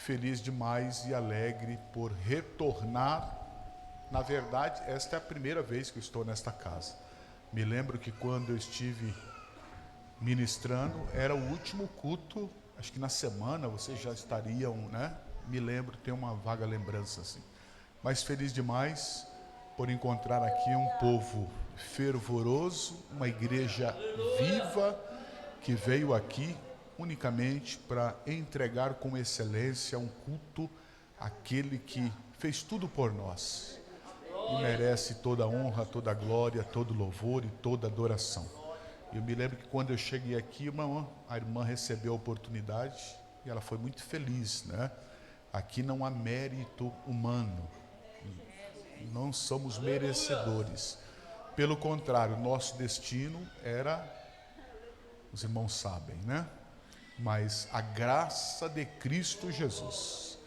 feliz demais e alegre por retornar. Na verdade, esta é a primeira vez que eu estou nesta casa. Me lembro que quando eu estive ministrando, era o último culto, acho que na semana vocês já estariam, né? Me lembro, tenho uma vaga lembrança assim. Mas feliz demais por encontrar aqui um povo fervoroso, uma igreja viva que veio aqui unicamente para entregar com excelência um culto àquele que fez tudo por nós e merece toda a honra, toda a glória, todo louvor e toda adoração. Eu me lembro que quando eu cheguei aqui, a irmã recebeu a oportunidade e ela foi muito feliz, né? Aqui não há mérito humano, não somos merecedores. Pelo contrário, nosso destino era, os irmãos sabem, né? Mas a graça de Cristo Jesus,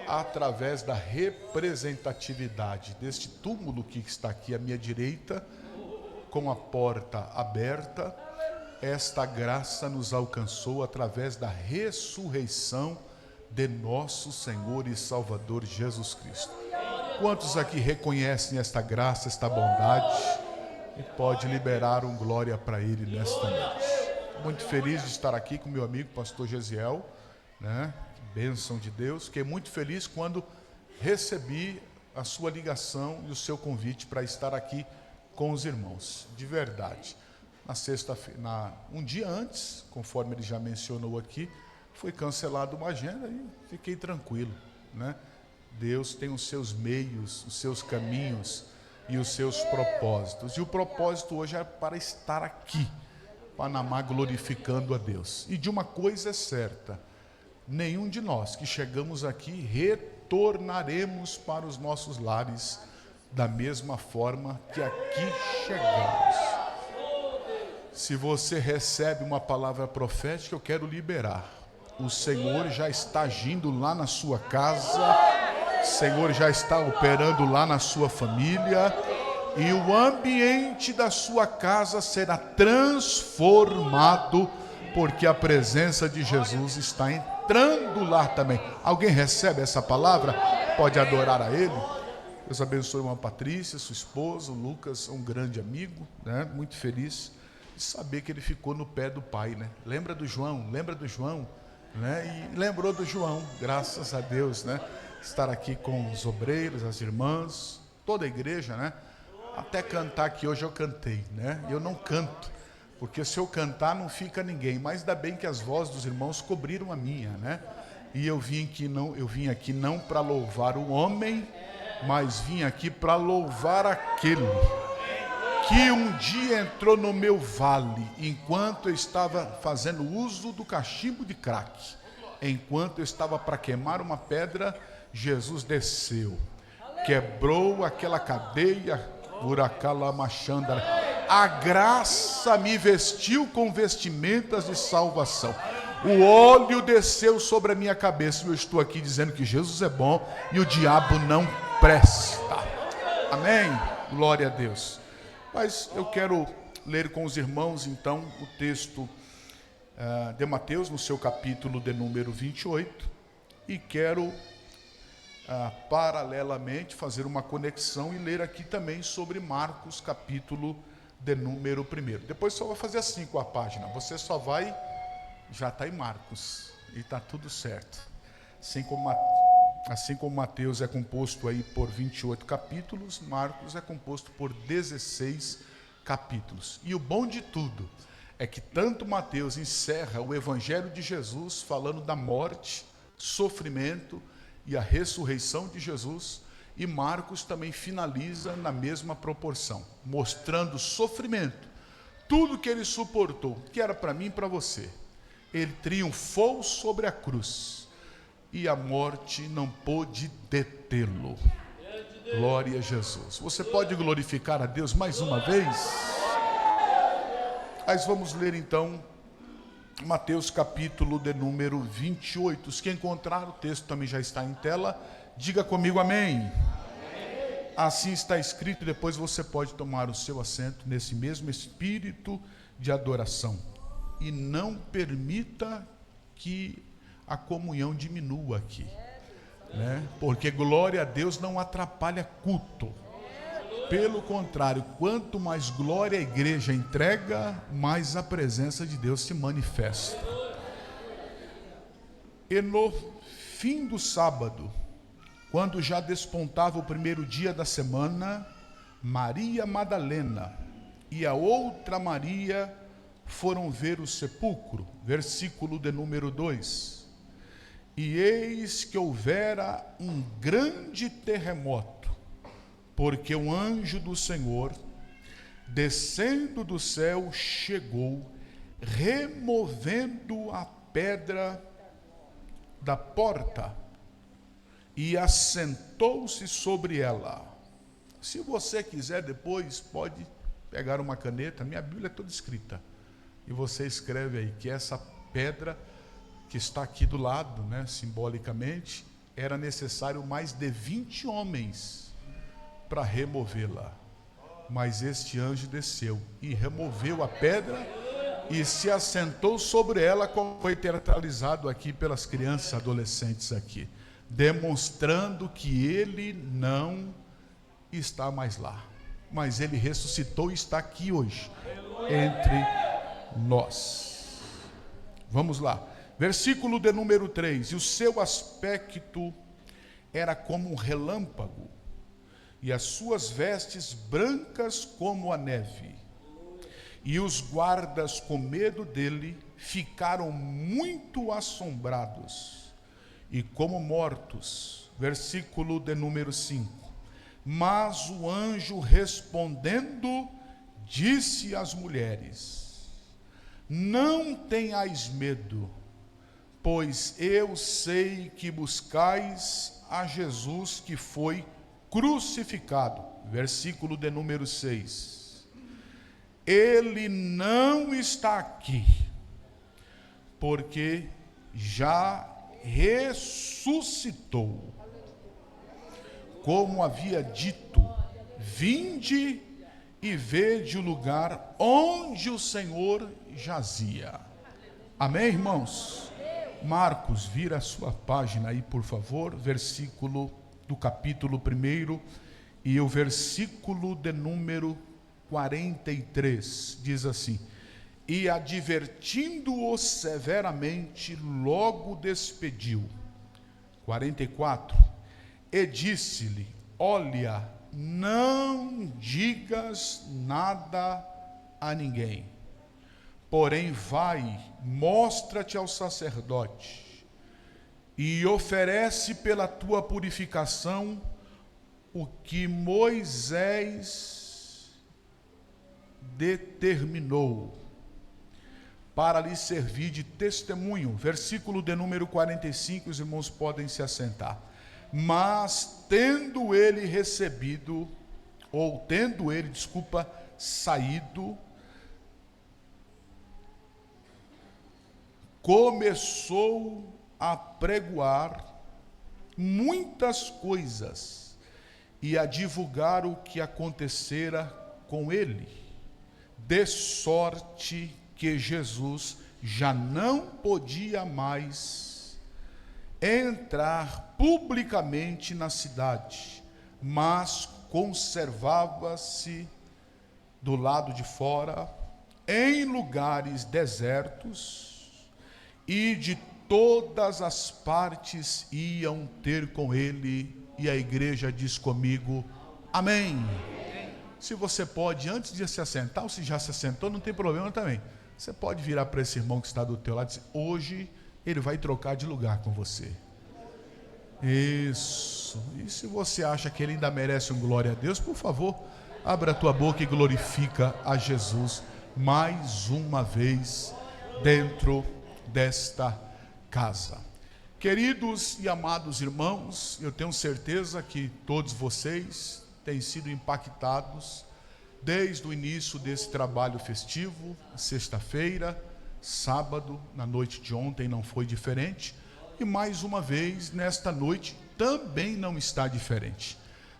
através da representatividade deste túmulo que está aqui à minha direita, com a porta aberta, esta graça nos alcançou através da ressurreição de nosso Senhor e Salvador Jesus Cristo. Quantos aqui reconhecem esta graça, esta bondade e pode liberar um glória para Ele nesta noite? Muito feliz de estar aqui com meu amigo pastor Gesiel, né? Bênção de Deus. Fiquei muito feliz quando recebi a sua ligação e o seu convite para estar aqui com os irmãos, de verdade. Na sexta-feira, um dia antes, conforme ele já mencionou aqui, foi cancelada uma agenda e fiquei tranquilo, né? Deus tem os seus meios, os seus caminhos e os seus propósitos. E o propósito hoje é para estar aqui, Panamá, glorificando a Deus. E de uma coisa é certa, nenhum de nós que chegamos aqui retornaremos para os nossos lares da mesma forma que aqui chegamos. Se você recebe uma palavra profética, eu quero liberar. O Senhor já está agindo lá na sua casa, o Senhor já está operando lá na sua família, e o ambiente da sua casa será transformado, porque a presença de Jesus está entrando lá também. Alguém recebe essa palavra? Pode adorar a Ele. Deus abençoe a irmã Patrícia, sua esposa, o Lucas, um grande amigo, né? Muito feliz de saber que ele ficou no pé do pai, né? Lembra do João, né? E lembrou do João, graças a Deus, né? Estar aqui com os obreiros, as irmãs, toda a igreja, né? Até cantar aqui hoje eu cantei, né? Eu não canto, porque se eu cantar não fica ninguém, mas ainda bem que as vozes dos irmãos cobriram a minha, né? E eu vim aqui não para louvar o homem, mas vim aqui para louvar aquele que um dia entrou no meu vale, enquanto eu estava fazendo uso do cachimbo de crack. Enquanto eu estava para queimar uma pedra, Jesus desceu, quebrou aquela cadeia, Uracalamashandara. A graça me vestiu com vestimentas de salvação. O óleo desceu sobre a minha cabeça. Eu estou aqui dizendo que Jesus é bom e o diabo não presta. Amém? Glória a Deus. Mas eu quero ler com os irmãos, então, o texto de Mateus, no seu capítulo de número 28, e quero, paralelamente, fazer uma conexão e ler aqui também sobre Marcos, capítulo de número 1. Depois só vou fazer assim com a página, você só vai, já está em Marcos, e está tudo certo. Assim como Mateus é composto aí por 28 capítulos, Marcos é composto por 16 capítulos. E o bom de tudo é que tanto Mateus encerra o Evangelho de Jesus falando da morte, sofrimento e a ressurreição de Jesus, e Marcos também finaliza na mesma proporção, mostrando o sofrimento, tudo que ele suportou, que era para mim e para você. Ele triunfou sobre a cruz, e a morte não pôde detê-lo. Glória a Jesus. Você pode glorificar a Deus mais uma vez? Mas vamos ler então Mateus capítulo de número 28. Os que encontraram, o texto também já está em tela. Diga comigo amém. Assim está escrito, e depois você pode tomar o seu assento nesse mesmo espírito de adoração. E não permita que a comunhão diminua aqui, né? Porque glória a Deus não atrapalha culto. Pelo contrário, quanto mais glória a igreja entrega, mais a presença de Deus se manifesta. E no fim do sábado, quando já despontava o primeiro dia da semana, Maria Madalena e a outra Maria foram ver o sepulcro, versículo de número 2. E eis que houvera um grande terremoto, porque um anjo do Senhor, descendo do céu, chegou, removendo a pedra da porta, e assentou-se sobre ela. Se você quiser depois, pode pegar uma caneta, minha Bíblia é toda escrita, e você escreve aí que essa pedra que está aqui do lado, né, simbolicamente, era necessário mais de 20 homens para removê-la. Mas este anjo desceu e removeu a pedra e se assentou sobre ela, como foi teatralizado aqui pelas crianças e adolescentes aqui, demonstrando que ele não está mais lá, mas ele ressuscitou e está aqui hoje entre nós. Vamos lá, versículo de número 3. E o seu aspecto era como um relâmpago, e as suas vestes brancas como a neve. E os guardas, com medo dele, ficaram muito assombrados e como mortos. Versículo de número 5. Mas o anjo, respondendo, disse às mulheres: não tenhais medo, pois eu sei que buscais a Jesus que foi crucificado. Versículo de número 6. Ele não está aqui, porque já ressuscitou. Como havia dito, vinde e vede o lugar onde o Senhor jazia. Amém, irmãos? Marcos, vira a sua página aí, por favor, versículo do capítulo 1 e o versículo de número 43, diz assim: e advertindo-o severamente, logo despediu. 44, e disse-lhe: olha, não digas nada a ninguém, porém vai, mostra-te ao sacerdote e oferece pela tua purificação o que Moisés determinou, para lhe servir de testemunho. Versículo de número 45, os irmãos podem se assentar. Mas tendo ele saído, começou a pregoar muitas coisas e a divulgar o que acontecera com ele, de sorte que Jesus já não podia mais entrar publicamente na cidade, mas conservava-se do lado de fora, em lugares desertos, e de todas as partes iam ter com ele. E a igreja diz comigo, amém. Se você pode, antes de se assentar, ou se já se assentou, não tem problema também. Você pode virar para esse irmão que está do teu lado e dizer: hoje ele vai trocar de lugar com você. Isso. E se você acha que ele ainda merece um glória a Deus, por favor, abra a tua boca e glorifica a Jesus mais uma vez dentro desta casa. Queridos e amados irmãos, eu tenho certeza que todos vocês têm sido impactados desde o início desse trabalho festivo. Sexta-feira, sábado, na noite de ontem não foi diferente, e mais uma vez nesta noite também não está diferente.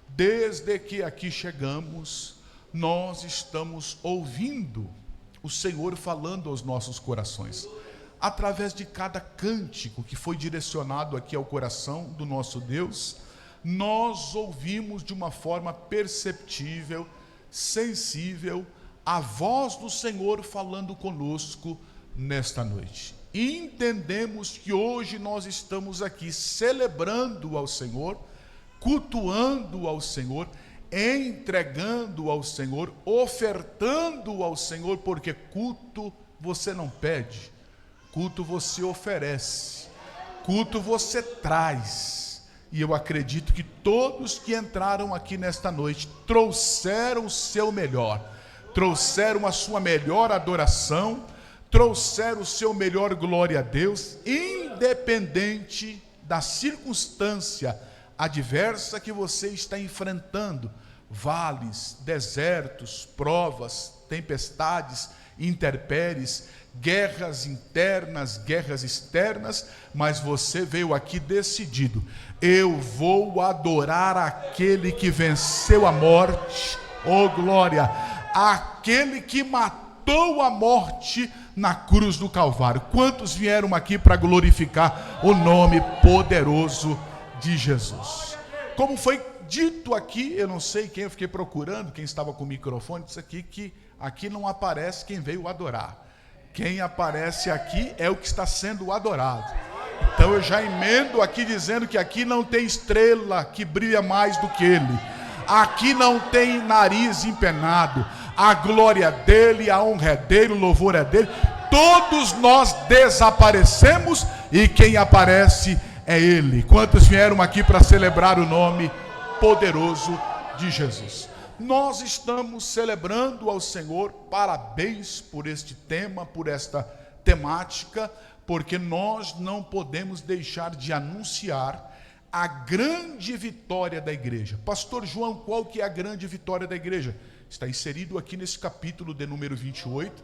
Desde que aqui chegamos, nós estamos ouvindo o Senhor falando aos nossos corações. através de cada cântico que foi direcionado aqui ao coração do nosso Deus, nós ouvimos de uma forma perceptível, sensível, a voz do Senhor falando conosco nesta noite. E entendemos que hoje nós estamos aqui celebrando ao Senhor, cultuando ao Senhor, entregando ao Senhor, ofertando ao Senhor, porque culto você não pede, culto você oferece, culto você traz. E eu acredito que todos que entraram aqui nesta noite trouxeram o seu melhor, trouxeram a sua melhor adoração, trouxeram o seu melhor glória a Deus, independente da circunstância adversa que você está enfrentando, vales, desertos, provas, tempestades, intempéries, guerras internas, guerras externas, mas você veio aqui decidido: eu vou adorar aquele que venceu a morte, oh glória, aquele que matou a morte na cruz do Calvário. Quantos vieram aqui para glorificar o nome poderoso de Jesus? Como foi dito aqui, eu não sei quem, eu fiquei procurando, quem estava com o microfone, disse aqui que aqui não aparece quem veio adorar. Quem aparece aqui é o que está sendo adorado. Então eu já emendo aqui dizendo que aqui não tem estrela que brilha mais do que ele. Aqui não tem nariz empenado. A glória dele, a honra é dele, o louvor é dele. Todos nós desaparecemos e quem aparece é ele. Quantos vieram aqui para celebrar o nome poderoso de Jesus? Nós estamos celebrando ao Senhor, parabéns por este tema, por esta temática, porque nós não podemos deixar de anunciar a grande vitória da igreja. Pastor João, qual que é a grande vitória da igreja? Está inserido aqui nesse capítulo de número 28,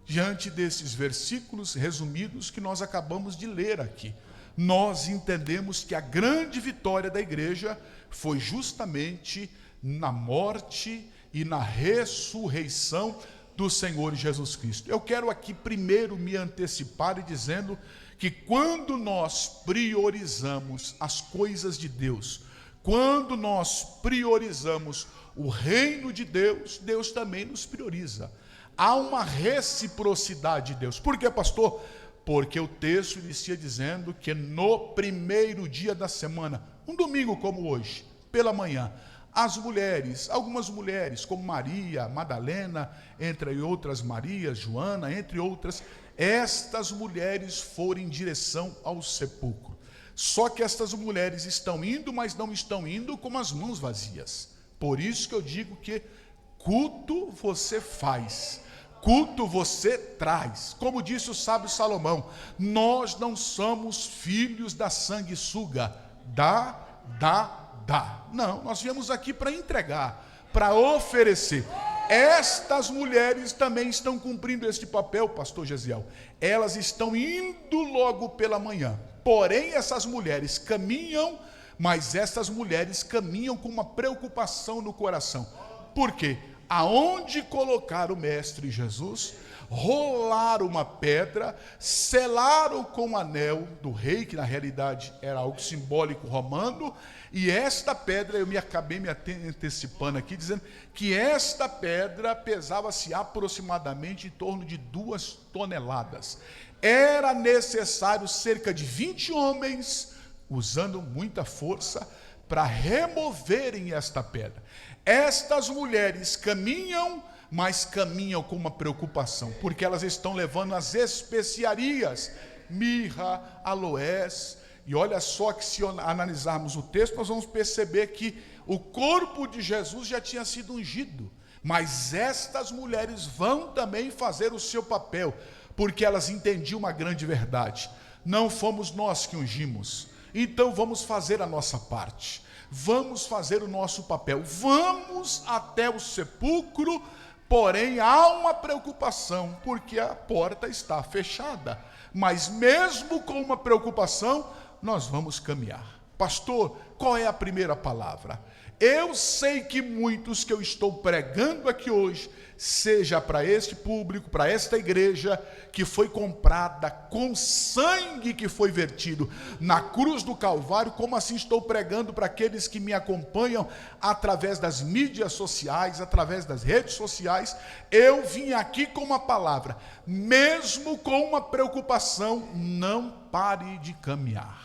diante desses versículos resumidos que nós acabamos de ler aqui. Nós entendemos que a grande vitória da igreja foi justamente na morte e na ressurreição do Senhor Jesus Cristo. Eu quero aqui primeiro me antecipar e dizendo que quando nós priorizamos as coisas de Deus, quando nós priorizamos o reino de Deus, Deus também nos prioriza. Há uma reciprocidade de Deus. Por quê, pastor? Porque o texto inicia dizendo que no primeiro dia da semana, um domingo como hoje, pela manhã, as mulheres, algumas mulheres, como Maria, Madalena, entre outras Marias, Joana, entre outras, estas mulheres foram em direção ao sepulcro. Só que estas mulheres estão indo, mas não estão indo com as mãos vazias. Por isso que eu digo que culto você faz, culto você traz. Como disse o sábio Salomão, nós não somos filhos da sanguessuga, dá. Não, nós viemos aqui para entregar, para oferecer. Estas mulheres também estão cumprindo este papel, pastor Gesiel. Elas estão indo logo pela manhã. Porém, essas mulheres caminham, mas essas mulheres caminham com uma preocupação no coração. Por quê? Aonde colocar o Mestre Jesus, rolaram uma pedra, selaram com o anel do rei, que na realidade era algo simbólico romano, e esta pedra, acabei me antecipando aqui, dizendo que esta pedra pesava-se aproximadamente em torno de 2 toneladas. Era necessário cerca de 20 homens, usando muita força, para removerem esta pedra. Estas mulheres caminham, mas caminham com uma preocupação, porque elas estão levando as especiarias, mirra, aloés, e olha só que se analisarmos o texto, nós vamos perceber que o corpo de Jesus já tinha sido ungido, mas estas mulheres vão também fazer o seu papel, porque elas entendiam uma grande verdade: não fomos nós que ungimos, então vamos fazer a nossa parte, vamos fazer o nosso papel, vamos até o sepulcro. Porém, há uma preocupação, porque a porta está fechada. Mas mesmo com uma preocupação, nós vamos caminhar. Pastor, qual é a primeira palavra? Eu sei que muitos que eu estou pregando aqui hoje, seja para este público, para esta igreja, que foi comprada com sangue que foi vertido na cruz do Calvário, como assim estou pregando para aqueles que me acompanham através das mídias sociais, através das redes sociais. Eu vim aqui com uma palavra, mesmo com uma preocupação, não pare de caminhar.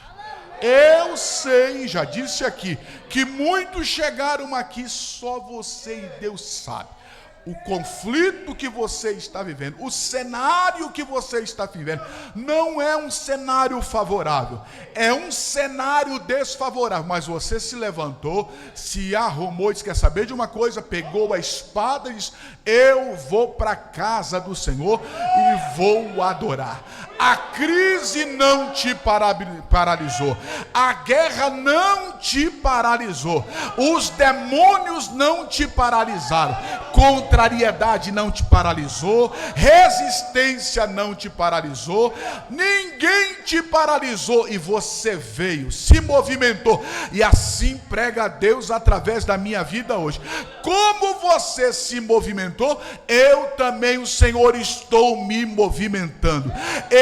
Eu sei, já disse aqui, que muitos chegaram aqui, só você e Deus sabe o conflito que você está vivendo, o cenário que você está vivendo. Não é um cenário favorável, é um cenário desfavorável, mas você se levantou, se arrumou, disse: quer saber de uma coisa? Pegou a espada e disse: eu vou para a casa do Senhor e vou adorar. A crise não te paralisou, a guerra não te paralisou, os demônios não te paralisaram, contrariedade não te paralisou, resistência não te paralisou, ninguém te paralisou, e você veio, se movimentou, e assim prega a Deus através da minha vida hoje. Como você se movimentou, eu também, o Senhor, estou me movimentando.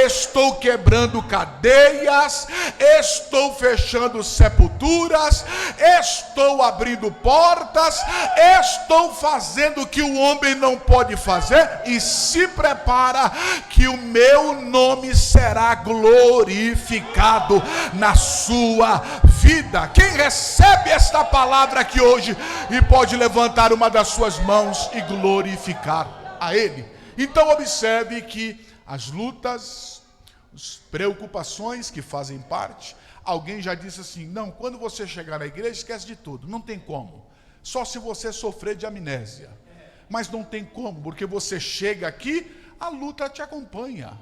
Estou quebrando cadeias, estou fechando sepulturas, estou abrindo portas, estou fazendo o que o homem não pode fazer, e se prepara que o meu nome será glorificado na sua vida. Quem recebe esta palavra aqui hoje e pode levantar uma das suas mãos e glorificar a Ele? Então observe que as lutas, as preocupações que fazem parte. Alguém já disse assim: não, quando você chegar na igreja, esquece de tudo. Não tem como, só se você sofrer de amnésia. Mas não tem como, porque você chega aqui, a luta te acompanha,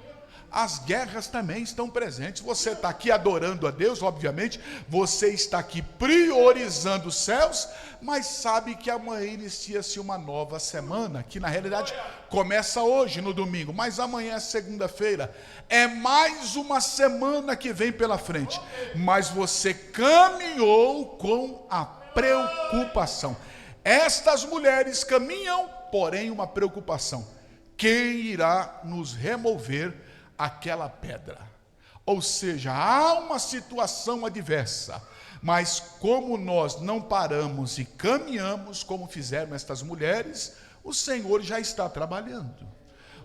as guerras também estão presentes. Você está aqui adorando a Deus, obviamente, você está aqui priorizando os céus, mas sabe que amanhã inicia-se uma nova semana, que na realidade começa hoje, no domingo, mas amanhã é segunda-feira, é mais uma semana que vem pela frente, mas você caminhou com a preocupação. Estas mulheres caminham, porém, uma preocupação: quem irá nos remover aquela pedra? Ou seja, há uma situação adversa, mas como nós não paramos e caminhamos como fizeram estas mulheres, o Senhor já está trabalhando,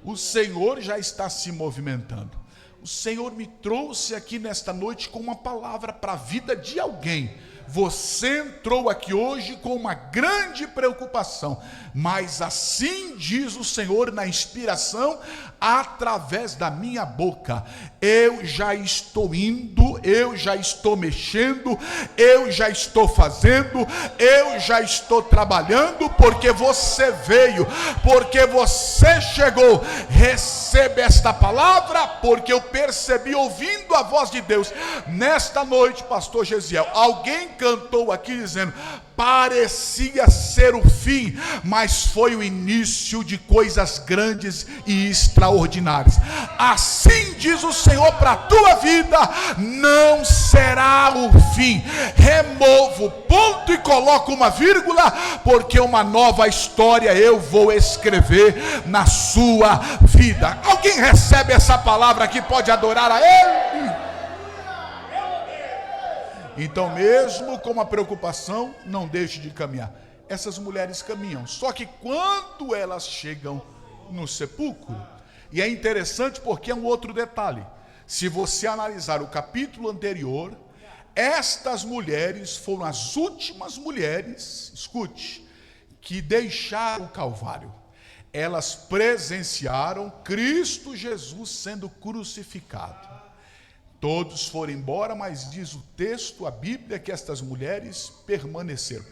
o Senhor já está se movimentando. O Senhor me trouxe aqui nesta noite com uma palavra para a vida de alguém. Você entrou aqui hoje com uma grande preocupação, mas assim diz o Senhor na inspiração, através da minha boca: eu já estou indo, eu já estou mexendo, eu já estou fazendo, eu já estou trabalhando, porque você veio, porque você chegou. Recebe esta palavra, porque eu percebi, ouvindo a voz de Deus nesta noite, pastor Gesiel, alguém cantou aqui dizendo: parecia ser o fim, mas foi o início de coisas grandes e extraordinárias. Assim diz o Senhor para a tua vida: não será o fim. Removo ponto e coloco uma vírgula, porque uma nova história eu vou escrever na sua vida. Alguém recebe essa palavra aqui, pode adorar a Ele? Então, mesmo com uma preocupação, não deixe de caminhar. Essas mulheres caminham, só que quando elas chegam no sepulcro, e é interessante porque é um outro detalhe, se você analisar o capítulo anterior, estas mulheres foram as últimas mulheres, escute, que deixaram o Calvário. Elas presenciaram Cristo Jesus sendo crucificado. Todos foram embora, mas diz o texto, a Bíblia, que estas mulheres permaneceram.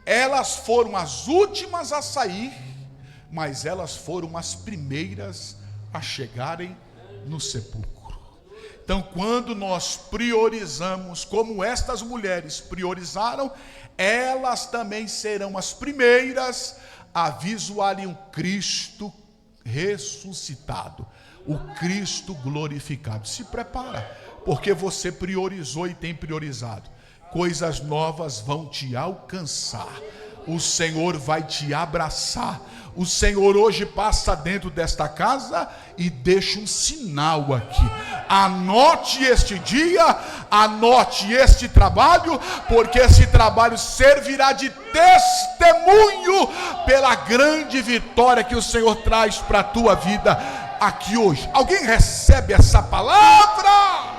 Elas foram as últimas a sair, mas elas foram as primeiras a chegarem no sepulcro. Então, quando nós priorizamos, como estas mulheres priorizaram, elas também serão as primeiras a visualizar o Cristo ressuscitado, o Cristo glorificado. Se prepara, porque você priorizou e tem priorizado. coisas novas vão te alcançar. O Senhor vai te abraçar. O Senhor hoje passa dentro desta casa e deixa um sinal aqui. Anote este dia, anote este trabalho, porque esse trabalho servirá de testemunho pela grande vitória que o Senhor traz para a tua vida aqui hoje. Alguém recebe essa palavra?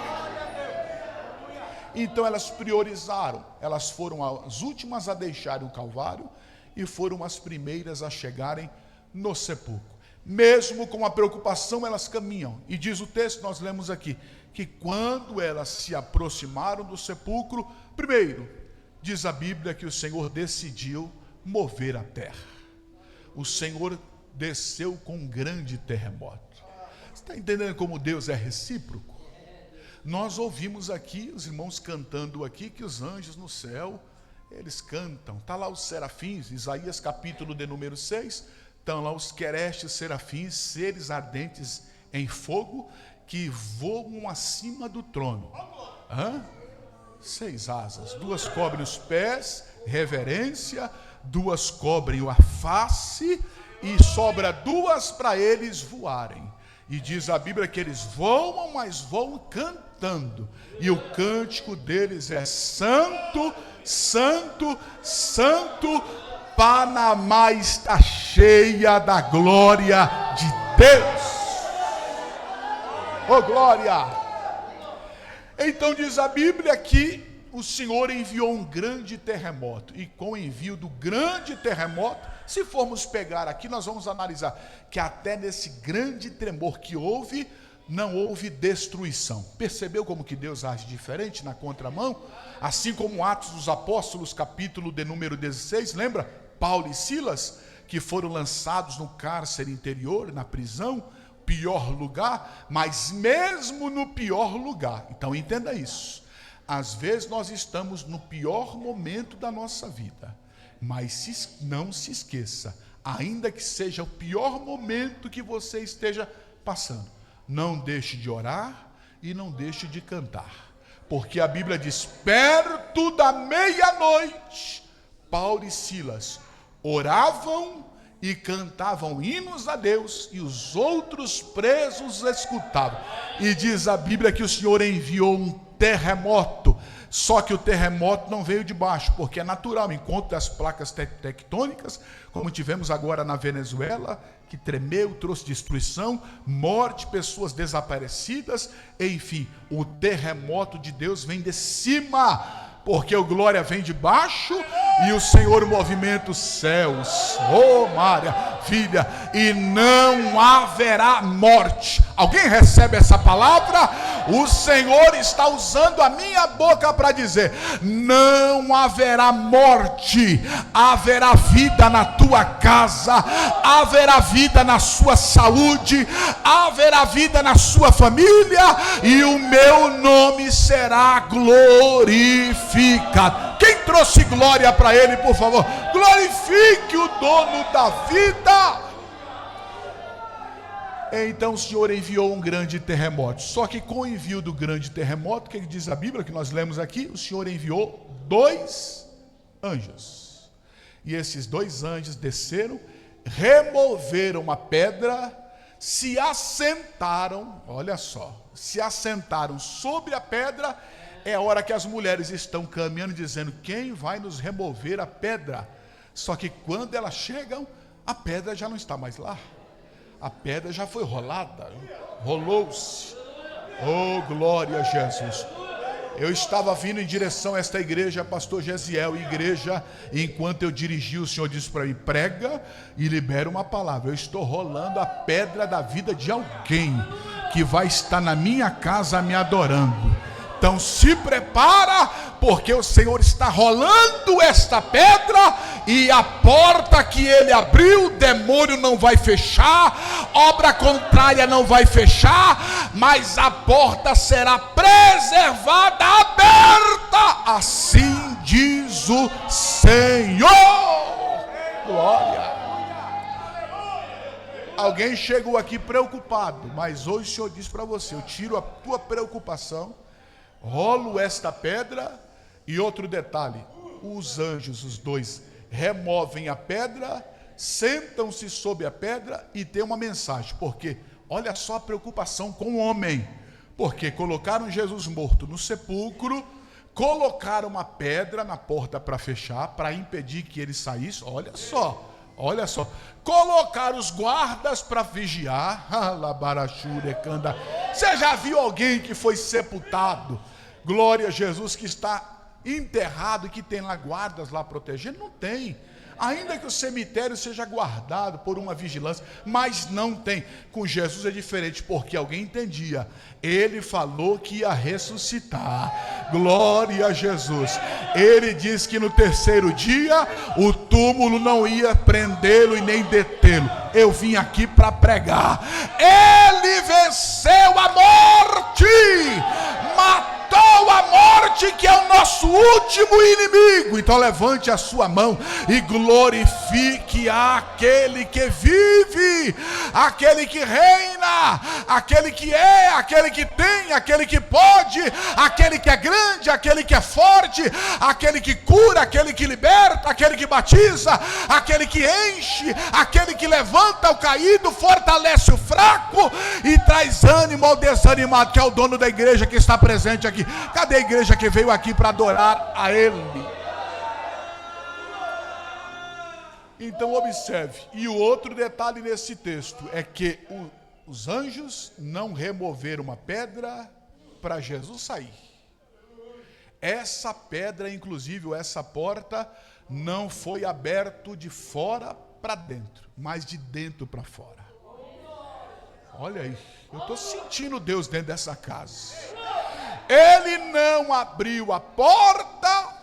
Então elas priorizaram, elas foram as últimas a deixarem o Calvário e foram as primeiras a chegarem no sepulcro. Mesmo com a preocupação, elas caminham. E diz o texto, nós lemos aqui, que quando elas se aproximaram do sepulcro, primeiro, diz a Bíblia que o Senhor decidiu mover a terra. O Senhor desceu com um grande terremoto. Você está entendendo como Deus é recíproco? Nós ouvimos aqui, os irmãos cantando aqui, que os anjos no céu, eles cantam. Está lá os serafins, Isaías capítulo de número 6, estão lá os querestes serafins, seres ardentes em fogo, que voam acima do trono. 6 asas, 2 cobrem os pés, reverência, 2 cobrem a face, e sobra 2 para eles voarem. E diz a Bíblia que eles voam, mas voam cantando. E o cântico deles é santo, santo, santo. Panamá está cheia da glória de Deus. Oh glória! Então diz a Bíblia que o Senhor enviou um grande terremoto. E com o envio do grande terremoto, se formos pegar aqui, nós vamos analisar que até nesse grande tremor que houve, não houve destruição. Percebeu como que Deus age diferente na contramão? Assim como Atos dos Apóstolos, capítulo de número 16, lembra? Paulo e Silas, que foram lançados no cárcere interior, na prisão, pior lugar, mas mesmo no pior lugar. Então entenda isso. Às vezes nós estamos no pior momento da nossa vida. Mas não se esqueça, ainda que seja o pior momento que você esteja passando, não deixe de orar e não deixe de cantar. Porque a Bíblia diz, perto da meia-noite, Paulo e Silas oravam e cantavam hinos a Deus, e os outros presos escutavam. E diz a Bíblia que o Senhor enviou um terremoto. Só que o terremoto não veio de baixo, porque é natural, enquanto as placas tectônicas, como tivemos agora na Venezuela, que tremeu, trouxe destruição, morte, pessoas desaparecidas, enfim, o terremoto de Deus vem de cima, porque o glória vem de baixo e o Senhor movimenta os céus. Oh, Maria, filha, e não haverá morte. Alguém recebe essa palavra? O Senhor está usando a minha boca para dizer, não haverá morte, haverá vida na tua casa, haverá vida na sua saúde, haverá vida na sua família, e o meu nome será glorificado. Quem trouxe glória para ele, por favor? Glorifique o dono da vida. Então o Senhor enviou um grande terremoto. Só que com o envio do grande terremoto, o que diz a Bíblia, que nós lemos aqui? O Senhor enviou 2 anjos. E esses 2 anjos desceram, removeram uma pedra, se assentaram, olha só, se assentaram sobre a pedra. É a hora que as mulheres estão caminhando, dizendo, quem vai nos remover a pedra? Só que quando elas chegam, a pedra já não está mais lá. A pedra já foi rolada, rolou-se. Oh, glória a Jesus. Eu estava vindo em direção a esta igreja, pastor Gesiel, igreja, e enquanto eu dirigi, o Senhor disse para mim, prega e libera uma palavra. Eu estou rolando a pedra da vida de alguém que vai estar na minha casa me adorando. Então se prepara, porque o Senhor está rolando esta pedra, e a porta que ele abriu, o demônio não vai fechar, obra contrária não vai fechar, mas a porta será preservada, aberta, assim diz o Senhor. Glória. Alguém chegou aqui preocupado, mas hoje o Senhor diz para você, eu tiro a tua preocupação, rolo esta pedra E outro detalhe, os anjos, os dois, removem a pedra, sentam-se sobre a pedra e tem uma mensagem, porque olha só a preocupação com o homem, porque colocaram Jesus morto no sepulcro, colocaram uma pedra na porta para fechar, para impedir que ele saísse, olha só, colocaram os guardas para vigiar, você já viu alguém que foi sepultado, glória a Jesus, que está enterrado e que tem lá guardas lá protegendo? Não tem. Ainda que o cemitério seja guardado por uma vigilância, mas não tem. Com Jesus é diferente, porque alguém entendia. Ele falou que ia ressuscitar. Glória a Jesus. Ele disse que no terceiro dia o túmulo não ia prendê-lo e nem detê-lo. Eu vim aqui para pregar. Ele venceu a morte, matou a morte, que é o nosso último inimigo. Então levante a sua mão e glorifique aquele que vive, aquele que reina, aquele que é, aquele que tem, aquele que pode, aquele que é grande, aquele que é forte, aquele que cura, aquele que liberta, aquele que batiza, aquele que enche, aquele que levanta o caído, fortalece o fraco e traz ânimo ao desanimado, que é o dono da igreja que está presente aqui. Cadê a igreja que veio aqui para adorar a Ele? Então observe, e o outro detalhe nesse texto é que os anjos não removeram uma pedra para Jesus sair. Essa pedra, inclusive, essa porta, não foi aberta de fora para dentro, mas de dentro para fora. Olha aí, eu estou sentindo Deus dentro dessa casa. Ele não abriu a porta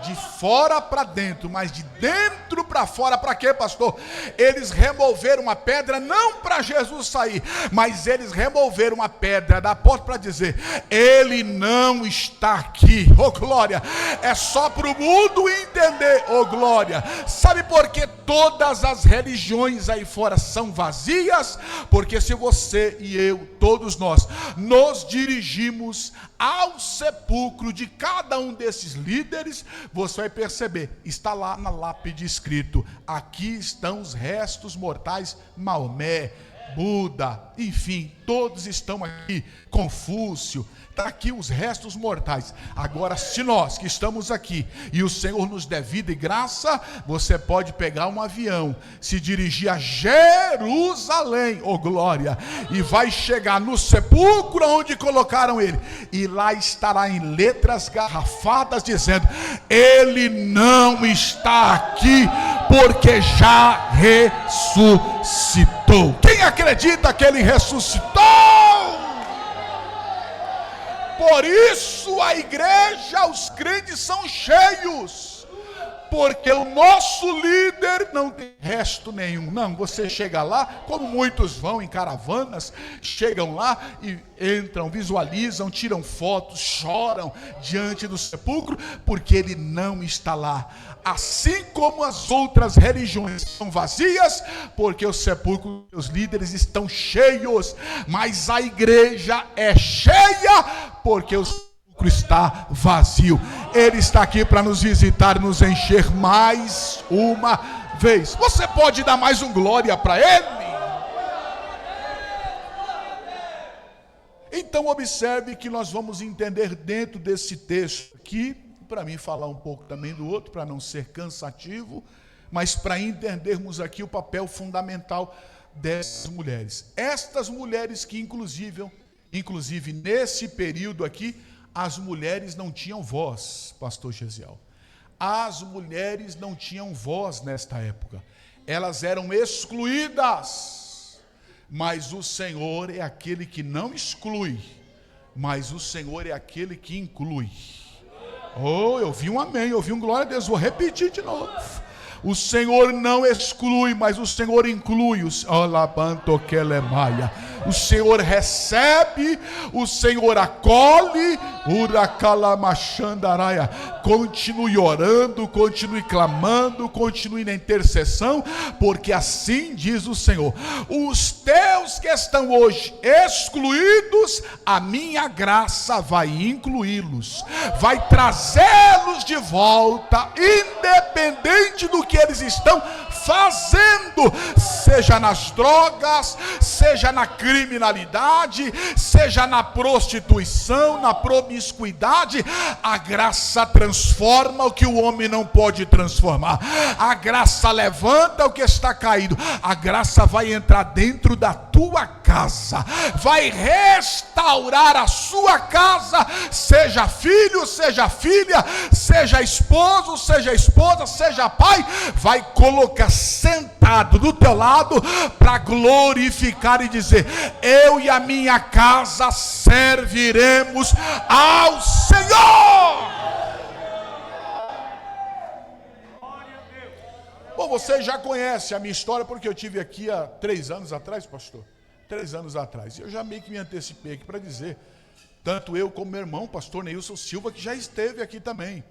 de fora para dentro, mas de dentro para fora. Para quê, pastor? Eles removeram uma pedra não para Jesus sair, mas eles removeram uma pedra da porta para dizer: ele não está aqui. Oh glória, é só para o mundo entender. Oh glória, sabe por que todas as religiões aí fora são vazias? Porque se você e eu, todos nós, nos dirigimos ao sepulcro de cada um desses líderes, você vai perceber, está lá na lápide escrito: aqui estão os restos mortais, Maomé, Buda, enfim, todos estão aqui, Confúcio, está aqui os restos mortais. Agora, se nós que estamos aqui e o Senhor nos der vida e graça, você pode pegar um avião, se dirigir a Jerusalém, oh glória, e vai chegar no sepulcro onde colocaram ele, e lá estará em letras garrafadas dizendo: ele não está aqui, porque já ressuscitou. Quem acredita que ele ressuscitou? Por isso a igreja, os crentes são cheios, porque o nosso líder não tem resto nenhum. Não, você chega lá, como muitos vão em caravanas, chegam lá e entram, visualizam, tiram fotos, choram diante do sepulcro, porque ele não está lá. Assim como as outras religiões são vazias, porque o sepulcro, os líderes estão cheios, mas a igreja é cheia, porque o sepulcro está vazio. Ele está aqui para nos visitar, nos encher mais uma vez. Você pode dar mais um glória para ele? Então observe que nós vamos entender dentro desse texto aqui, para mim falar um pouco também do outro, para não ser cansativo, mas para entendermos aqui o papel fundamental dessas mulheres. Estas mulheres que inclusive nesse período aqui, as mulheres não tinham voz, pastor Gesiel. As mulheres não tinham voz nesta época. Elas eram excluídas. Mas o Senhor é aquele que não exclui, mas o Senhor é aquele que inclui. Oh, eu vi um amém, eu vi um glória a Deus, vou repetir de novo. O Senhor não exclui, mas o Senhor inclui. o Senhor recebe, o Senhor acolhe. Uracalamashandaraia. Continue orando, continue clamando, continue na intercessão, porque assim diz o Senhor: os teus que estão hoje excluídos, a minha graça vai incluí-los, vai trazê-los de volta, independente do que eles estão fazendo, seja nas drogas, seja na criminalidade, seja na prostituição, na promiscuidade. A graça transforma o que o homem não pode transformar. A graça levanta o que está caído. A graça vai entrar dentro da tua casa, vai restaurar a sua casa, seja filho, seja filha, seja esposo, seja esposa, seja pai, vai colocar sentado do teu lado para glorificar e dizer: eu e a minha casa serviremos ao Senhor. Bom, você já conhece a minha história, porque eu tive aqui há 3 anos atrás, pastor. 3 anos atrás. E eu já meio que me antecipei aqui para dizer, tanto eu como meu irmão, pastor Neilson Silva, que já esteve aqui também.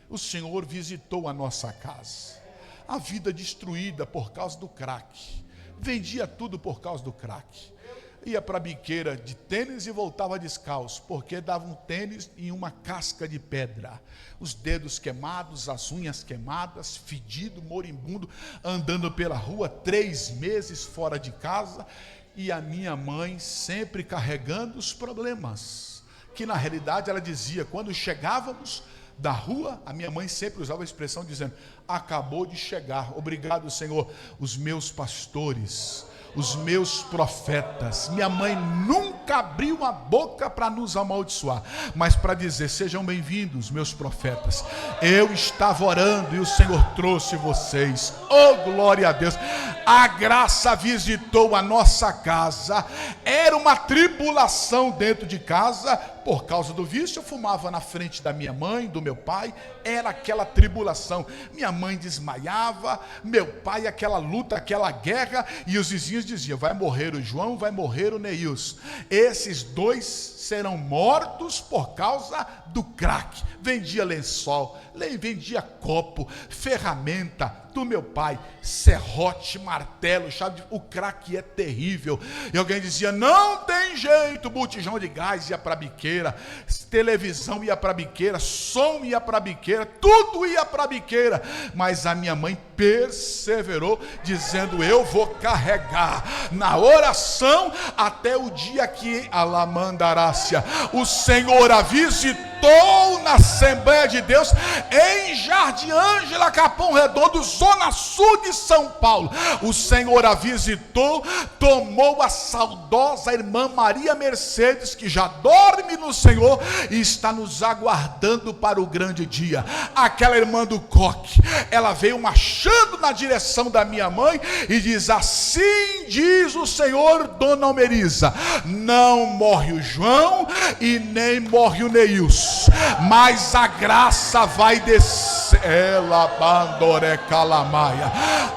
O Senhor visitou a nossa casa. A vida destruída por causa do crack. Vendia tudo por causa do crack. Ia para a biqueira de tênis e voltava descalço, porque dava um tênis em uma casca de pedra. Os dedos queimados, as unhas queimadas, fedido, moribundo, andando pela rua, 3 meses fora de casa. E a minha mãe sempre carregando os problemas. Que na realidade ela dizia, quando chegávamos da rua, a minha mãe sempre usava a expressão dizendo: acabou de chegar, obrigado, Senhor, os meus pastores, os meus profetas. Minha mãe nunca abriu a boca para nos amaldiçoar, mas para dizer: sejam bem-vindos, meus profetas. Eu estava orando e o Senhor trouxe vocês. Oh, glória a Deus. A graça visitou a nossa casa. Era uma tribulação dentro de casa por causa do vício. Eu fumava na frente da minha mãe, do meu pai. Era aquela tribulação. Minha mãe desmaiava, meu pai aquela luta, aquela guerra, e os vizinhos diziam: vai morrer o João, vai morrer o Neilson. Esses 2 serão mortos por causa do crack. Vendia lençol, vendia copo, ferramenta do meu pai, serrote, martelo, chave. O crack é terrível. E alguém dizia: não tem jeito. Botijão de gás ia para a biqueira, televisão ia para a biqueira, som ia para a biqueira, tudo ia para a biqueira. Mas a minha mãe perseverou, dizendo: eu vou carregar na oração até o dia que Alamandarácia, o Senhor a visitou na Assembleia de Deus em Jardim Ângela, Capão Redondo, Zona Sul de São Paulo. O Senhor a visitou, tomou a saudosa irmã Maria Mercedes, que já dorme no Senhor e está nos aguardando para o grande dia. Aquela irmã do coque, ela veio marchando na direção da minha mãe e diz: assim diz o Senhor, dona Almeriza, não morre o João e nem morre o Neilson, mas a graça vai descer. Ela bandorecalamaia.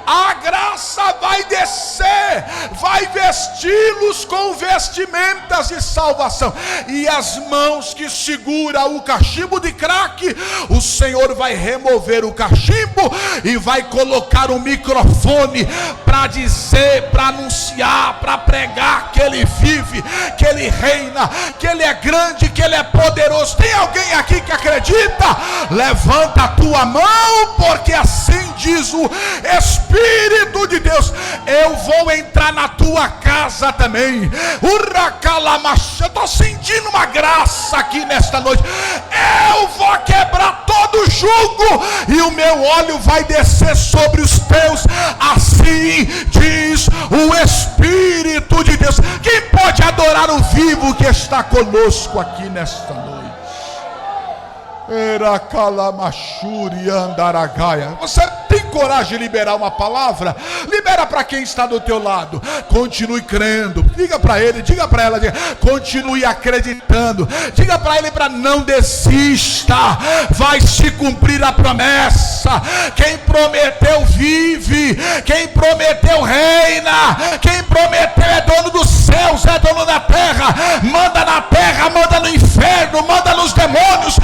A graça vai descer, vai vesti-los com vestimentas de salvação, e as mãos que seguram o cachimbo de crack, o Senhor vai remover o cachimbo e vai colocar um microfone para dizer, para anunciar, para pregar que Ele vive, que Ele reina, que Ele é grande, que Ele é poderoso. Tem alguém aqui que acredita? Levanta a tua mão, porque assim diz o Espírito de Deus: eu vou entrar na tua casa também. Eu estou sentindo uma graça aqui nesta noite. Eu vou quebrar todo o jugo e o meu óleo vai descer sobre os teus. Assim diz o Espírito de Deus. Quem pode adorar o vivo que está conosco aqui nesta noite? Era calamachuri andaragaia. Você tem coragem de liberar uma palavra? Libera para quem está do teu lado. Continue crendo. Diga para ele, diga para ela, continue acreditando. Diga para ele para não desista. Vai se cumprir a promessa. Quem prometeu vive. Quem prometeu reina. Quem prometeu é dono dos céus, é dono da terra. Manda na terra, manda no inferno, manda nos demônios.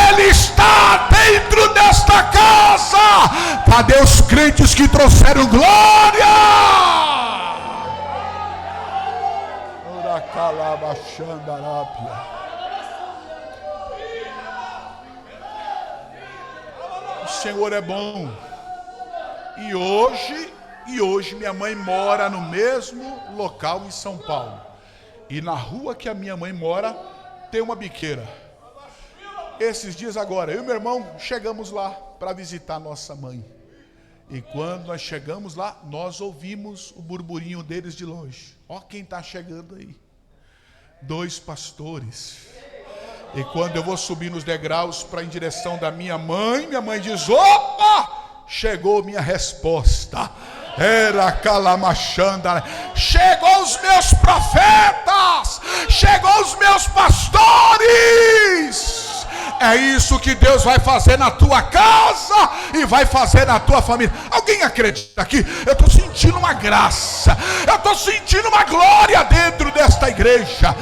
Ele está dentro desta casa. Cadê os crentes que trouxeram glória? O Senhor é bom. E hoje minha mãe mora no mesmo local em São Paulo. E na rua que a minha mãe mora tem uma biqueira. Esses dias agora, eu e meu irmão chegamos lá para visitar nossa mãe. E quando nós chegamos lá, nós ouvimos o burburinho deles de longe. Ó quem está chegando aí. 2 pastores. E quando eu vou subir nos degraus para em direção da minha mãe diz: opa! Chegou minha resposta. Era calamachanda. Chegou os meus profetas. Chegou os meus pastores. É isso que Deus vai fazer na tua casa e vai fazer na tua família. Alguém acredita aqui? Eu estou sentindo uma graça. Eu estou sentindo uma glória dentro desta igreja.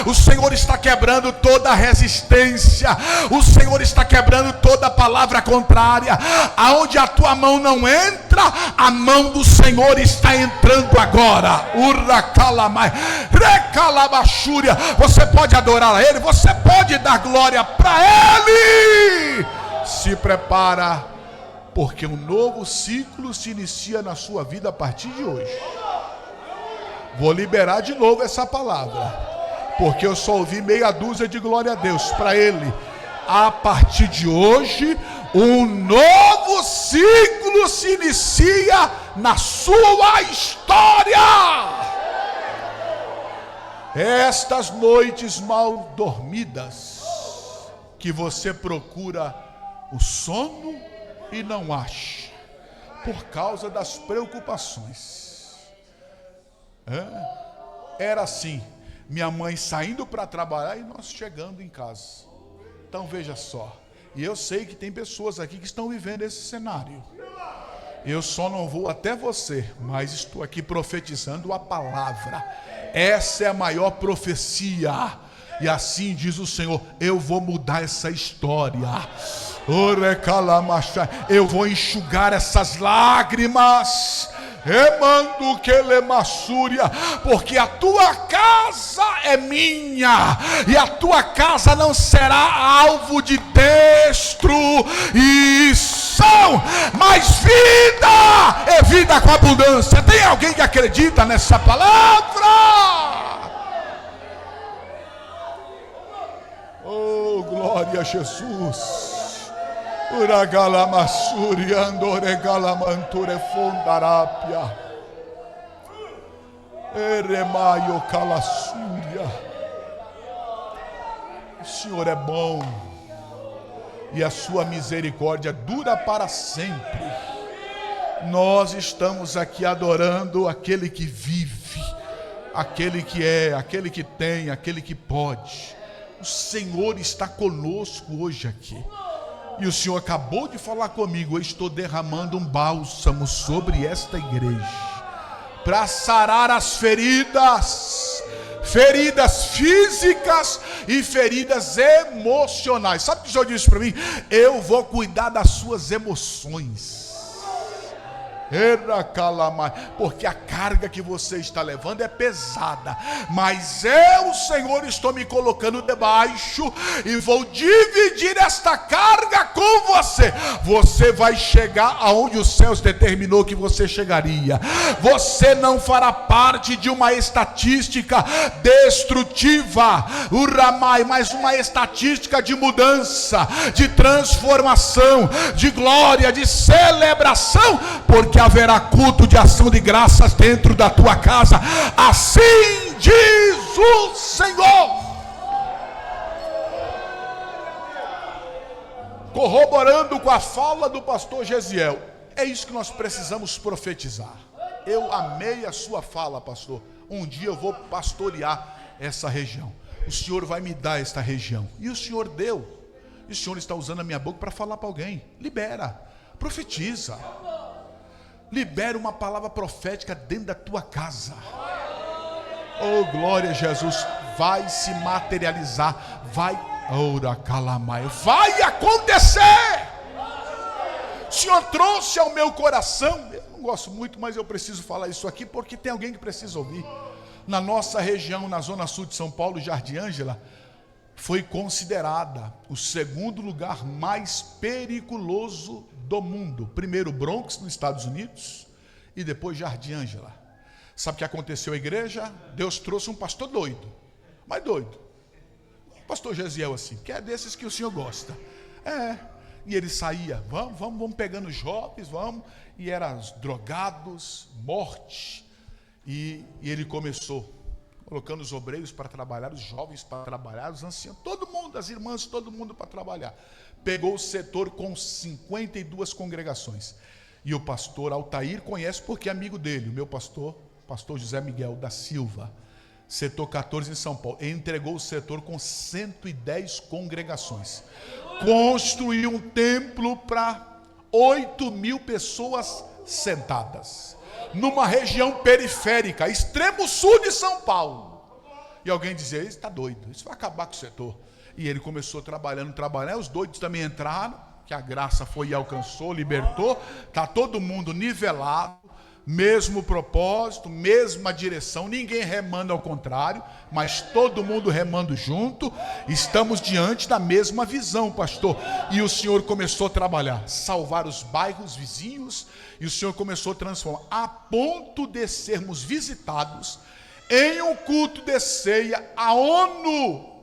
O Senhor está quebrando toda a resistência. O Senhor está quebrando toda a palavra contrária. Aonde a tua mão não entra, a mão do Senhor está entrando agora. Você pode adorar a Ele, você pode dar glória para Ele. Se prepara, porque um novo ciclo se inicia na sua vida a partir de hoje. Vou liberar de novo essa palavra, porque eu só ouvi meia dúzia de glória a Deus para Ele. A partir de hoje, um novo ciclo se inicia na sua história. Estas noites mal dormidas, que você procura o sono e não acha, por causa das preocupações. Era assim, minha mãe saindo para trabalhar e nós chegando em casa. Então veja só, e eu sei que tem pessoas aqui que estão vivendo esse cenário. Eu só não vou até você, mas estou aqui profetizando a palavra. Essa é a maior profecia. E assim diz o Senhor: eu vou mudar essa história. Eu vou enxugar essas lágrimas. Porque a tua casa é minha, e a tua casa não será alvo de destruição, mas vida é vida com abundância. Tem alguém que acredita nessa palavra? Oh, glória a Jesus. Uragalamasuri andoregalamanture fondarapia. Eremaio calassúria. O Senhor é bom e a sua misericórdia dura para sempre. Nós estamos aqui adorando aquele que vive, aquele que é, aquele que tem, aquele que pode. O Senhor está conosco hoje aqui. E o Senhor acabou de falar comigo: eu estou derramando um bálsamo sobre esta igreja, para sarar as feridas físicas e feridas emocionais. Sabe o que o Senhor disse para mim? Eu vou cuidar das suas emoções. Porque a carga que você está levando é pesada, mas eu, Senhor, estou me colocando debaixo e vou dividir esta carga com você. Você vai chegar aonde os céus determinou que você chegaria. Você não fará parte de uma estatística destrutiva, mas uma estatística de mudança, de transformação, de glória, de celebração, porque haverá culto de ação de graças dentro da tua casa. Assim diz o Senhor. corroborando com a fala do pastor Gesiel. É isso que nós precisamos profetizar. Eu amei a sua fala, pastor. Um dia eu vou pastorear essa região. O Senhor vai me dar esta região. E o Senhor deu. E o Senhor está usando a minha boca para falar para alguém. Libera, profetiza. Libera uma palavra profética dentro da tua casa. Oh, glória a Jesus. Vai se materializar. Vai, ora calamai, vai acontecer. O Senhor trouxe ao meu coração. Eu não gosto muito, mas eu preciso falar isso aqui porque tem alguém que precisa ouvir. Na nossa região, na zona sul de São Paulo, Jardim Ângela, foi considerada o segundo lugar mais perigoso do mundo. Primeiro Bronx, nos Estados Unidos, e depois Jardim Ângela. Sabe o que aconteceu à igreja? Deus trouxe um pastor doido, mas doido. Um pastor Gesiel assim, que é desses que o senhor gosta. E ele saía, vamos pegando jovens, vamos, e eram drogados, morte. E ele começou colocando os obreiros para trabalhar, os jovens para trabalhar, os anciãos, todo mundo, as irmãs, todo mundo para trabalhar. Pegou o setor com 52 congregações. E o pastor Altair conhece porque é amigo dele, o meu pastor José Miguel da Silva, setor 14 em São Paulo. Ele entregou o setor com 110 congregações. Construiu um templo para 8.000 pessoas sentadas. Numa região periférica, extremo sul de São Paulo. E alguém dizia, ele está doido, isso vai acabar com o setor. E ele começou trabalhando, os doidos também entraram, que a graça foi e alcançou, libertou. Está todo mundo nivelado, mesmo propósito, mesma direção, ninguém remando ao contrário, mas todo mundo remando junto. Estamos diante da mesma visão, pastor. E o Senhor começou a trabalhar, salvar os bairros vizinhos, e o Senhor começou a transformar, a ponto de sermos visitados em um culto de ceia. A ONU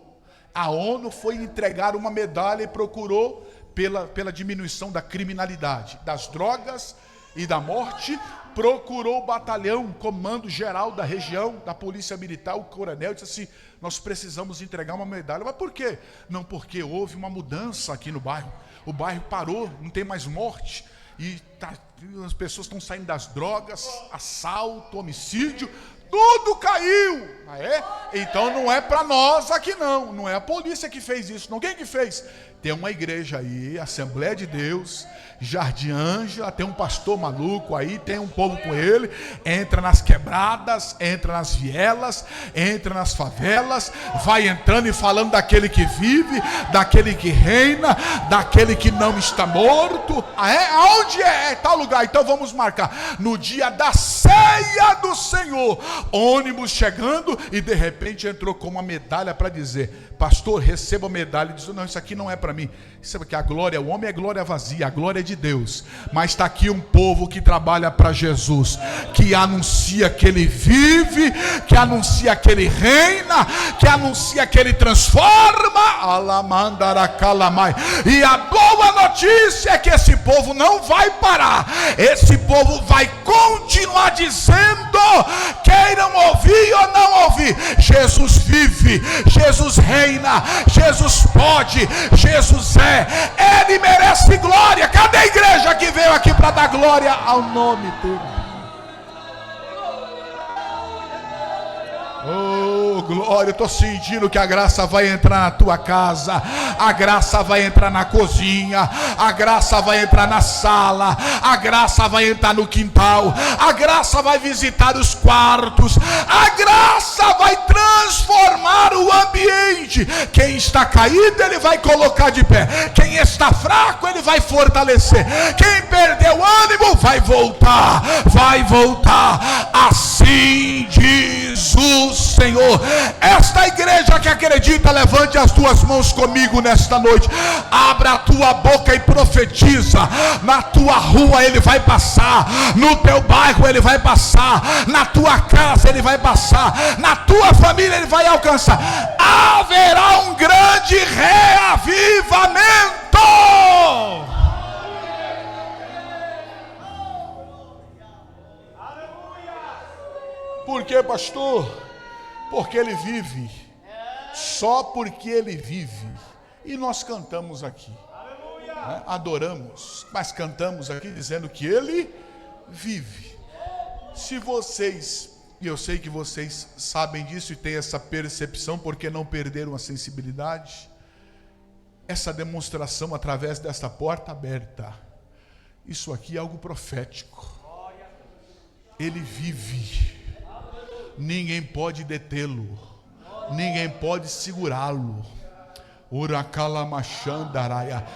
foi entregar uma medalha e procurou pela diminuição da criminalidade, das drogas e da morte. Procurou o batalhão, comando geral da região, da polícia militar, o coronel, disse assim, nós precisamos entregar uma medalha. Mas por quê? Não, porque houve uma mudança aqui no bairro. O bairro parou, não tem mais morte. E as pessoas estão saindo das drogas, assalto, homicídio, tudo caiu. Então não é para nós aqui não é a polícia que fez isso, não. Quem que fez? Tem uma igreja aí, Assembleia de Deus, Jardim Ângela, tem um pastor maluco aí, tem um povo com ele, entra nas quebradas, entra nas vielas, entra nas favelas, vai entrando e falando daquele que vive, daquele que reina, daquele que não está morto. Aonde é tal lugar? Então vamos marcar, no dia da ceia do Senhor, ônibus chegando, e de repente entrou com uma medalha para dizer, pastor, receba a medalha. Ele disse, não, isso aqui não é para mim. Sabe que a glória, o homem é glória vazia, a glória é de Deus. Mas está aqui um povo que trabalha para Jesus, que anuncia que Ele vive, que anuncia que Ele reina, que anuncia que Ele transforma. E a boa notícia é que esse povo não vai parar. Esse povo vai continuar dizendo, queiram ouvir ou não ouvir, Jesus vive, Jesus reina, Jesus pode, Jesus Ele merece glória. Cadê a igreja que veio aqui para dar glória ao nome dele? Oh, glória, eu estou sentindo que a graça vai entrar na tua casa, a graça vai entrar na cozinha, a graça vai entrar na sala, a graça vai entrar no quintal, a graça vai visitar os quartos, a graça vai transformar o ambiente. Quem está caído, Ele vai colocar de pé. Quem está fraco, Ele vai fortalecer. Quem perdeu o ânimo, vai voltar, vai voltar. Assim diz o Senhor. Esta igreja que acredita, levante as tuas mãos comigo nesta noite. Abra a tua boca e profetiza. Na tua rua Ele vai passar, no teu bairro Ele vai passar, na tua casa Ele vai passar, na tua família Ele vai alcançar. Haverá um grande reavivamento. Por quê, pastor? Porque Ele vive. Só porque Ele vive. E nós cantamos aqui. Adoramos, mas cantamos aqui dizendo que Ele vive. Se vocês, e eu sei que vocês sabem disso e têm essa percepção porque não perderam a sensibilidade, essa demonstração através desta porta aberta, isso aqui é algo profético. Ele vive, ninguém pode detê-lo, ninguém pode segurá-lo. Uracalamashandaraia.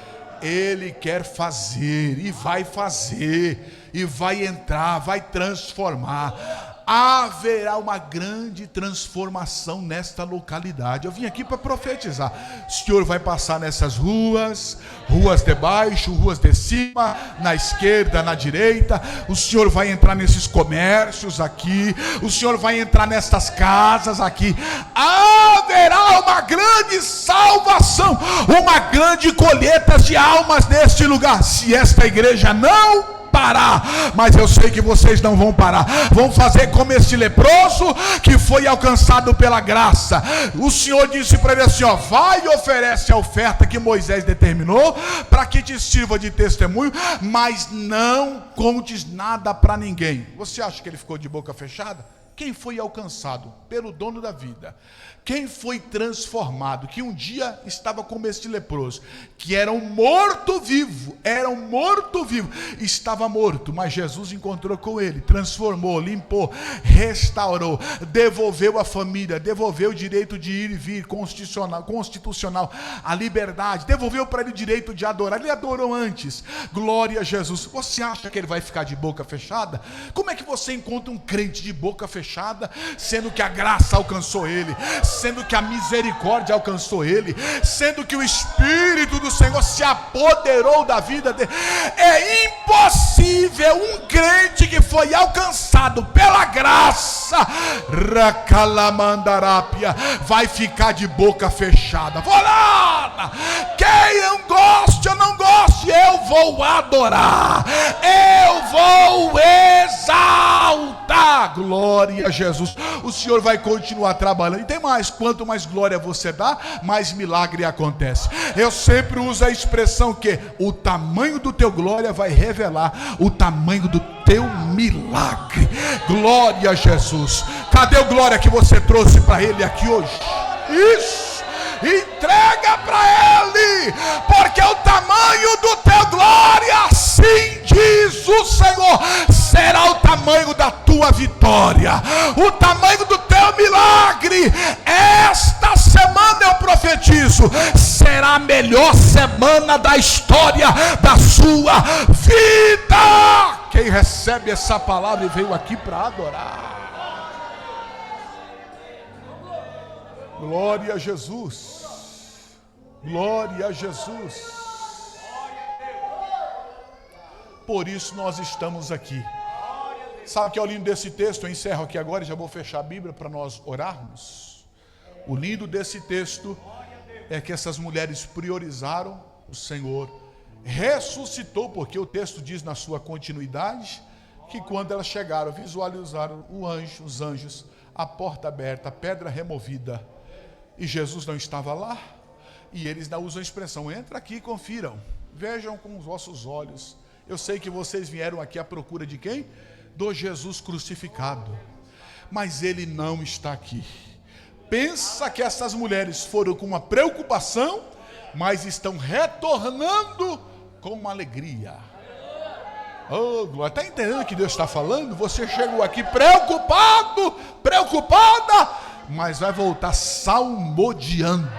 Ele quer fazer, e vai fazer, e vai entrar, vai transformar. Haverá uma grande transformação nesta localidade. Eu vim aqui para profetizar. O Senhor vai passar nessas ruas, ruas de baixo, ruas de cima, na esquerda, na direita. O Senhor vai entrar nesses comércios aqui. O Senhor vai entrar nestas casas aqui. Haverá uma grande salvação, uma grande colheita de almas neste lugar. Se esta igreja não parar, mas eu sei que vocês não vão parar, vão fazer como este leproso que foi alcançado pela graça. O Senhor disse para ele assim, vai e oferece a oferta que Moisés determinou, para que te sirva de testemunho, mas não contes nada para ninguém. Você acha que ele ficou de boca fechada? Quem foi alcançado pelo dono da vida, quem foi transformado, que um dia estava como este leproso, que era um morto-vivo, estava morto, mas Jesus encontrou com ele, transformou, limpou, restaurou, devolveu a família, devolveu o direito de ir e vir, constitucional, a liberdade, devolveu para ele o direito de adorar. Ele adorou antes, glória a Jesus. Você acha que ele vai ficar de boca fechada? Como é que você encontra um crente de boca fechada, sendo que a graça alcançou ele, sendo que a misericórdia alcançou ele, sendo que o Espírito do Senhor se apoderou da vida dele? É impossível um crente que foi alcançado pela graça, Racalamandarápia, vai ficar de boca fechada. Vou lá, quem não goste ou não goste, eu vou adorar, eu vou exaltar, glória a Jesus. O Senhor vai continuar trabalhando. E tem mais, quanto mais glória você dá, mais milagre acontece. Eu sempre uso a expressão que o tamanho do teu glória vai revelar o tamanho do teu milagre. Glória a Jesus. Cadê o glória que você trouxe para ele aqui hoje? Isso, entrega para ele, porque o tamanho do teu glória, assim diz o Senhor, será o tamanho da tua vitória, o tamanho do teu milagre. Esta semana eu profetizo, será a melhor semana da história da sua vida. Quem recebe essa palavra e veio aqui para adorar, glória a Jesus, glória a Jesus. Por isso nós estamos aqui. Sabe o que é o lindo desse texto? Eu encerro aqui agora e já vou fechar a Bíblia para nós orarmos. O lindo desse texto é que essas mulheres priorizaram o Senhor, ressuscitou, porque o texto diz na sua continuidade que quando elas chegaram, visualizaram os anjos, a porta aberta, a pedra removida, e Jesus não estava lá, e eles não usam a expressão, entra aqui e confiram, vejam com os vossos olhos. Eu sei que vocês vieram aqui à procura de quem? Do Jesus crucificado, mas ele não está aqui. Pensa que essas mulheres foram com uma preocupação, mas estão retornando com uma alegria. Oh, glória. Está entendendo o que Deus está falando? Você chegou aqui preocupado, preocupada, mas vai voltar salmodiando,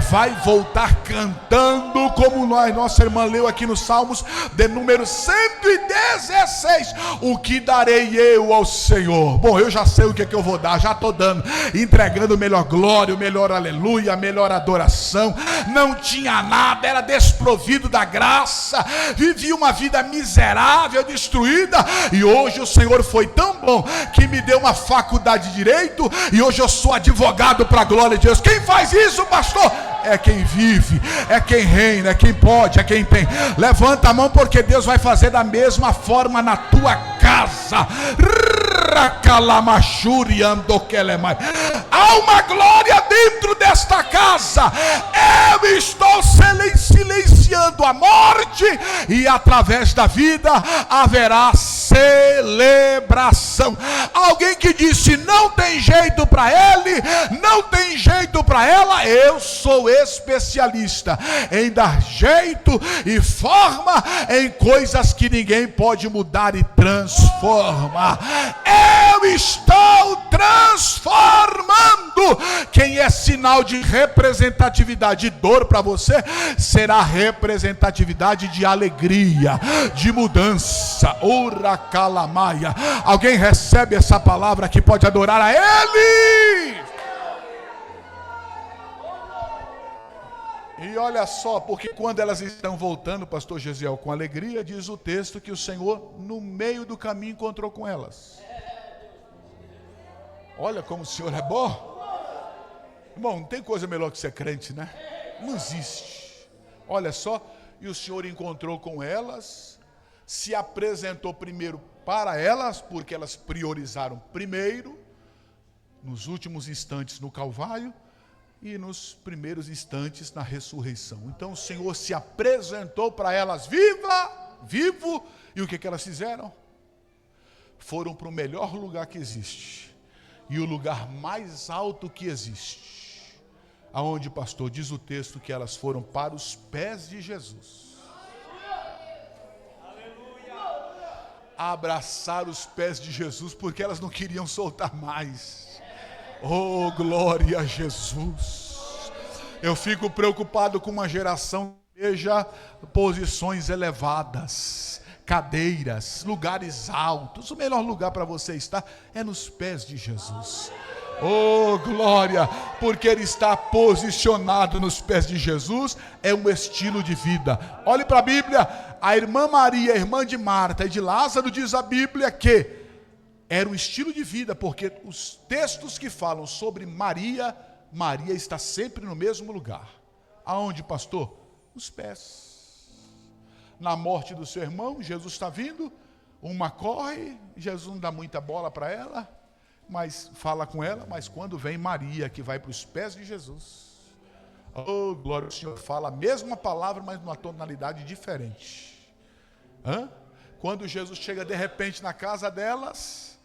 vai voltar cantando, como nossa irmã leu aqui nos Salmos de número 116, o que darei eu ao Senhor? Bom, eu já sei o que é que eu vou dar, já estou dando, entregando o melhor glória, o melhor aleluia, a melhor adoração. Não tinha nada, era desprovido da graça, vivia uma vida miserável, destruída, e hoje o Senhor foi tão bom, que me deu uma faculdade de direito, e hoje eu sou advogado para a glória de Deus. Quem faz isso, pastor? É quem vive, é quem reina, é quem pode, é quem tem. Levanta a mão, porque Deus vai fazer da mesma forma na tua casa. Há uma glória dentro desta casa. Eu estou silenciando vencendo a morte, e através da vida haverá celebração. Alguém que disse não tem jeito para ele, não tem jeito para ela, eu sou especialista em dar jeito e forma em coisas que ninguém pode mudar e transformar. Eu estou transformando. Quem é sinal de representatividade e dor para você, será representatividade de alegria, de mudança. Ora calamaia. Alguém recebe essa palavra que pode adorar a Ele? E olha só, porque quando elas estão voltando, pastor Gesiel, com alegria, diz o texto que o Senhor no meio do caminho encontrou com elas. Olha como o Senhor é bom. Bom, não tem coisa melhor que ser crente, né? Não existe. Olha só, e o Senhor encontrou com elas, se apresentou primeiro para elas, porque elas priorizaram primeiro, nos últimos instantes no Calvário, e nos primeiros instantes na ressurreição. Então o Senhor se apresentou para elas vivo, e o que elas fizeram? Foram para o melhor lugar que existe, e o lugar mais alto que existe. Aonde, pastor, diz o texto que elas foram para os pés de Jesus. Abraçar os pés de Jesus, porque elas não queriam soltar mais. Oh, glória a Jesus. Eu fico preocupado com uma geração que veja posições elevadas, cadeiras, lugares altos. O melhor lugar para você estar é nos pés de Jesus. Oh, glória, porque ele está posicionado nos pés de Jesus, é um estilo de vida. Olhe para a Bíblia, a irmã Maria, irmã de Marta e de Lázaro, diz a Bíblia que era um estilo de vida, porque os textos que falam sobre Maria, Maria está sempre no mesmo lugar. Aonde, pastor? Os pés. Na morte do seu irmão, Jesus está vindo, uma corre, Jesus não dá muita bola para ela, mas fala com ela, mas quando vem Maria, que vai para os pés de Jesus, oh, glória, o Senhor fala a mesma palavra, mas numa tonalidade diferente. Quando Jesus chega de repente na casa delas,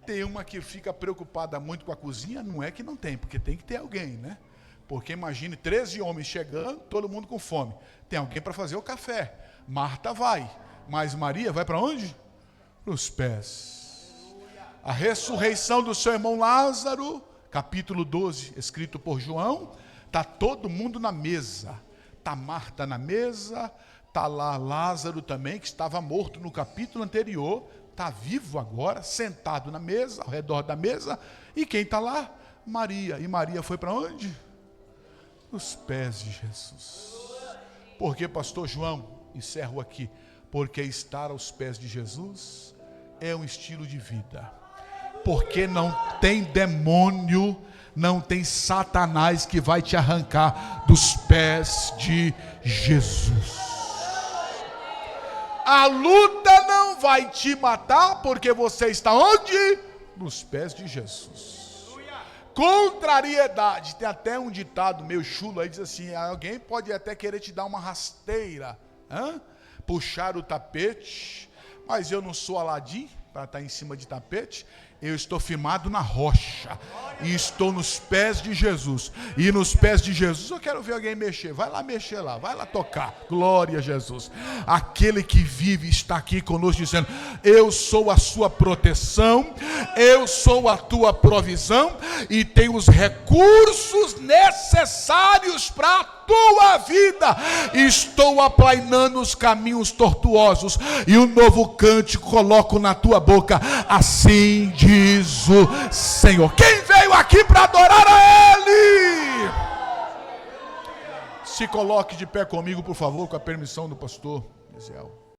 tem uma que fica preocupada muito com a cozinha, não é que não tem, porque tem que ter alguém, né? Porque imagine 13 homens chegando, todo mundo com fome, tem alguém para fazer o café. Marta vai, mas Maria vai para onde? Para os pés. A ressurreição do seu irmão Lázaro, capítulo 12, escrito por João, está todo mundo na mesa. Está Marta na mesa, está lá Lázaro também, que estava morto no capítulo anterior, está vivo agora, sentado na mesa, ao redor da mesa. E quem está lá? Maria. E Maria foi para onde? Os pés de Jesus. Por que, pastor João? Encerro aqui. Porque estar aos pés de Jesus é um estilo de vida. Porque não tem demônio, não tem Satanás que vai te arrancar dos pés de Jesus. A luta não vai te matar, porque você está onde? Nos pés de Jesus. Contrariedade, tem até um ditado meio chulo aí, diz assim, alguém pode até querer te dar uma rasteira, puxar o tapete, mas eu não sou Aladim para estar em cima de tapete. Eu estou firmado na rocha e estou nos pés de Jesus. E nos pés de Jesus eu quero ver alguém mexer. Vai lá mexer lá, vai lá tocar. Glória a Jesus. Aquele que vive está aqui conosco dizendo: eu sou a sua proteção, eu sou a tua provisão e tenho os recursos necessários para a tua vida. Estou aplainando os caminhos tortuosos e um novo cântico coloco na tua boca. Assim diz o Senhor. Quem veio aqui para adorar a Ele? Se coloque de pé comigo, por favor, com a permissão do pastor Gesiel.